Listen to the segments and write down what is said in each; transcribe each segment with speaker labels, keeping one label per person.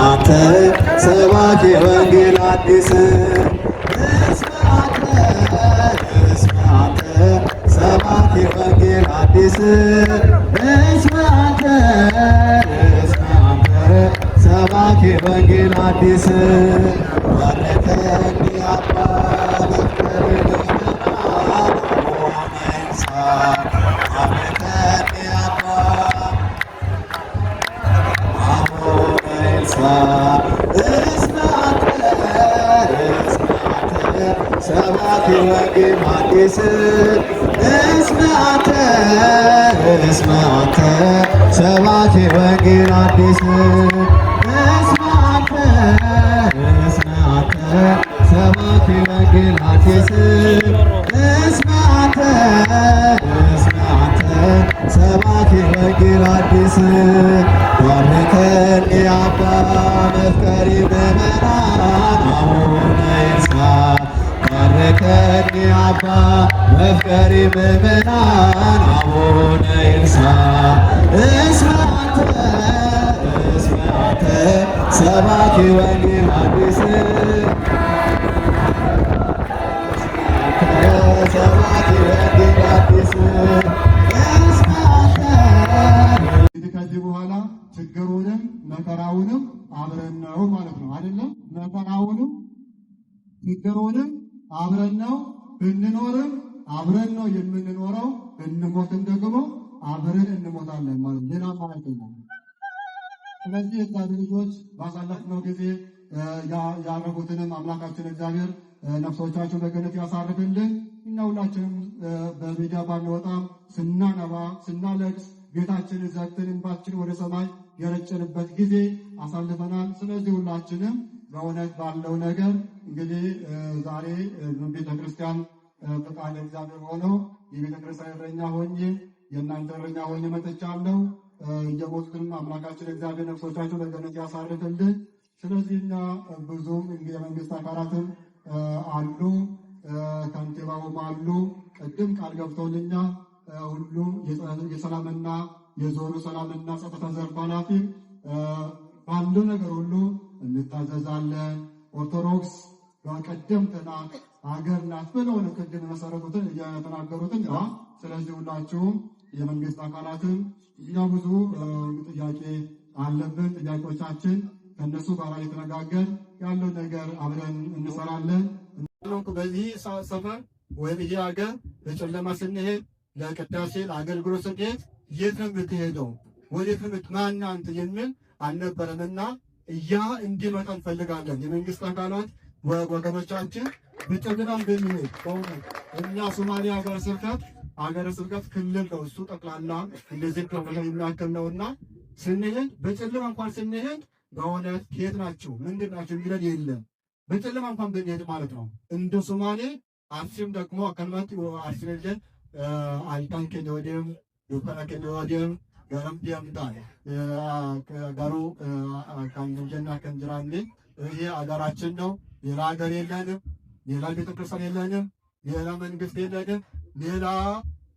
Speaker 1: አንተ ሰባኪ ወንጌል አዲስ ሰባኪ ወንጌል አዲስ ሰባኪ ወንጌል አዲስ ባረከኒ አባ ሰባኪ ወንጌል አዲስ እስመ አንተ ሰባኪ ወንጌል አዲስ እስመ አንተ ሰባኪ ወንጌል አዲስ እስመ አንተ ሰባኪ ወንጌል አዲስ ባርከኒ አባ መፍቀሪ ምእመናን አቡነ ይስሐቅ ባርከኒ አባ መፍቀሪ ምእመናን አቡነ ይስሐቅ እስመ አንተ ሰባኪ ወንጌል አዲስ ሰባኪ ወንጌል አዲስ
Speaker 2: ከዚህ በኋላ ችግሩንም መከራውንም አብረን ነው ማለት ነው አይደለም? መከራውንም ችግሩንም አብረን ነው፣ ብንኖርም አብረን ነው የምንኖረው፣ ብንሞትም ደግሞ አብረን እንሞታለን ማለት ሌላ ማለት ነው። ስለዚህ የእግዚአብሔር ልጆች ባሳለፍነው ጊዜ ያረጉትንም አምላካችን እግዚአብሔር ነፍሶቻቸው በገነት ያሳርፍልን። እና ሁላችንም በሚዲያ ባንወጣም ስናነባ ስናለቅስ ቤታችንን ዘግተን እንባችን ወደ ሰማይ የረጨንበት ጊዜ አሳልፈናል። ስለዚህ ሁላችንም በእውነት ባለው ነገር እንግዲህ ዛሬ ቤተክርስቲያን ፈቃደ እግዚአብሔር ሆኖ የቤተክርስቲያን እረኛ ሆኜ የእናንተ እረኛ ሆኜ መጥቻለሁ። እየሞቱትንም አምላካችን እግዚአብሔር ነፍሶቻቸው በገነት ያሳርፍልን። ስለዚህ እኛ ብዙም የመንግስት አካላትም አሉ፣ ከንቲባውም አሉ። ቅድም ቃል ገብተውልኛ ሁሉም የሰላምና የዞኑ ሰላምና ጸጥታ ዘርፍ ኃላፊ ባለው ነገር ሁሉ እንታዘዛለን። ኦርቶዶክስ በቀደምትና ሀገር ናት ብለው ቅድም የመሰረቱትን እየተናገሩትን ያ ስለዚህ ሁላችሁም የመንግስት አካላትን እኛ ብዙ ጥያቄ አለብን። ጥያቄዎቻችን ከእነሱ ጋር የተነጋገር ያለው ነገር አብረን እንሰራለን። በዚህ ሰፈር ወይም ይህ ሀገር በጨለማ ስንሄድ ለቅዳሴ ለአገልግሎት ስንሄድ የት ነው የምትሄደው? ወዴት ነው ማናንት የሚል አልነበረምና እያ እንዲመጣ እንፈልጋለን። የመንግስት አካላት ወገኖቻችን በጨለማም ብንሄድ በእውነት እኛ ሶማሌ ሀገረ ስብከት ክልል ነው እሱ ጠቅላላ እንደዚህ ክፍለ የሚያክል ነውና ስንሄድ በጨለማ እንኳን ስንሄድ በእውነት ከየት ናችሁ ምንድን ናችሁ የሚለን የለም። በጨለማ እንኳን ብንሄድ ማለት ነው። እንደ ሶማሌ አርሲም ደግሞ አከልማት አርሲነጀን አይታን ከወዲም ዱከና ከወዲም ጋራም ዲያምታል ጋሩ ካንጀና ከንጅራንዴ ይሄ አገራችን ነው። ሌላ ሀገር የለንም፣ ሌላ ቤተክርስቲያን የለንም፣ ሌላ መንግስት የለንም፣ ሌላ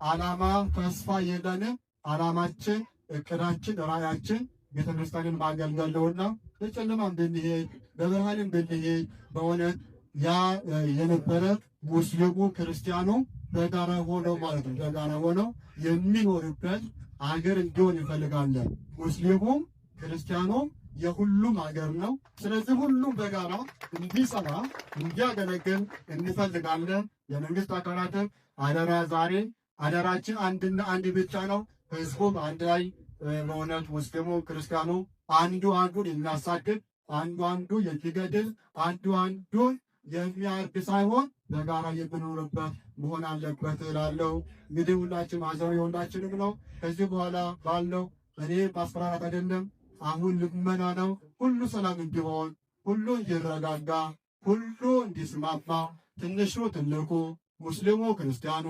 Speaker 2: ዓላማ ተስፋ የለንም። ዓላማችን እቅዳችን ራዕያችን ቤተክርስቲያንን ማገልገል ነውና በጨለማም ብንሄድ በብርሃንም ብንሄድ በእውነት ያ የነበረ ሙስሊሙ ክርስቲያኑ በጋራ ሆነው ማለት ነው በጋራ ሆነው የሚኖርበት አገር እንዲሆን እንፈልጋለን። ሙስሊሙም ክርስቲያኑም የሁሉም ሀገር ነው። ስለዚህ ሁሉም በጋራ እንዲሰራ እንዲያገለግል እንፈልጋለን። የመንግስት አካላትም አደራ ዛሬ አደራችን አንድና አንድ ብቻ ነው። ህዝቡም አንድ ላይ በእውነት ሙስሊሙ ክርስቲያኑ አንዱ አንዱን የሚያሳድድ አንዱ አንዱ የሚገድል አንዱ አንዱን የሚያርድ ሳይሆን በጋራ የምንኖርበት መሆን አለበት እላለሁ። እንግዲህ ሁላችን ማዘው የሁላችንም ነው። ከዚህ በኋላ ባለው እኔ ማስፈራራት አይደለም፣ አሁን ልመና ነው። ሁሉ ሰላም እንዲሆን፣ ሁሉ እንዲረጋጋ፣ ሁሉ እንዲስማማ፣ ትንሹ ትልቁ፣ ሙስሊሙ ክርስቲያኑ፣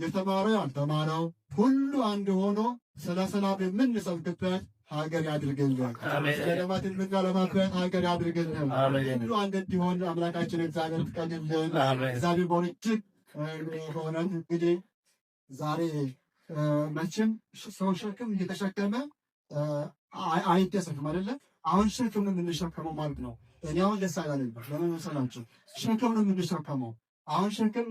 Speaker 2: የተማረ ያልተማረው ሁሉ አንድ ሆኖ ስለ ሰላም የምንሰብክበት ሀገር ያድርግልን። ስለ ልማት የምናለማበት ሀገር ያድርግልን። ሁሉ አንድ እንዲሆን አምላካችን እግዚአብሔር ፍቀድልን። እግዚአብሔር በሆነ እጅግ በሆነን እንግዲህ ዛሬ መቼም ሰው ሸክም እየተሸከመ አይደሰትም አይደለ? አሁን ሸክም የምንሸከመው ማለት ነው። እኔ አሁን ደስ አላለኝ። ለምን መሰላችሁ? ሸክም ነው የምንሸከመው አሁን ሸክም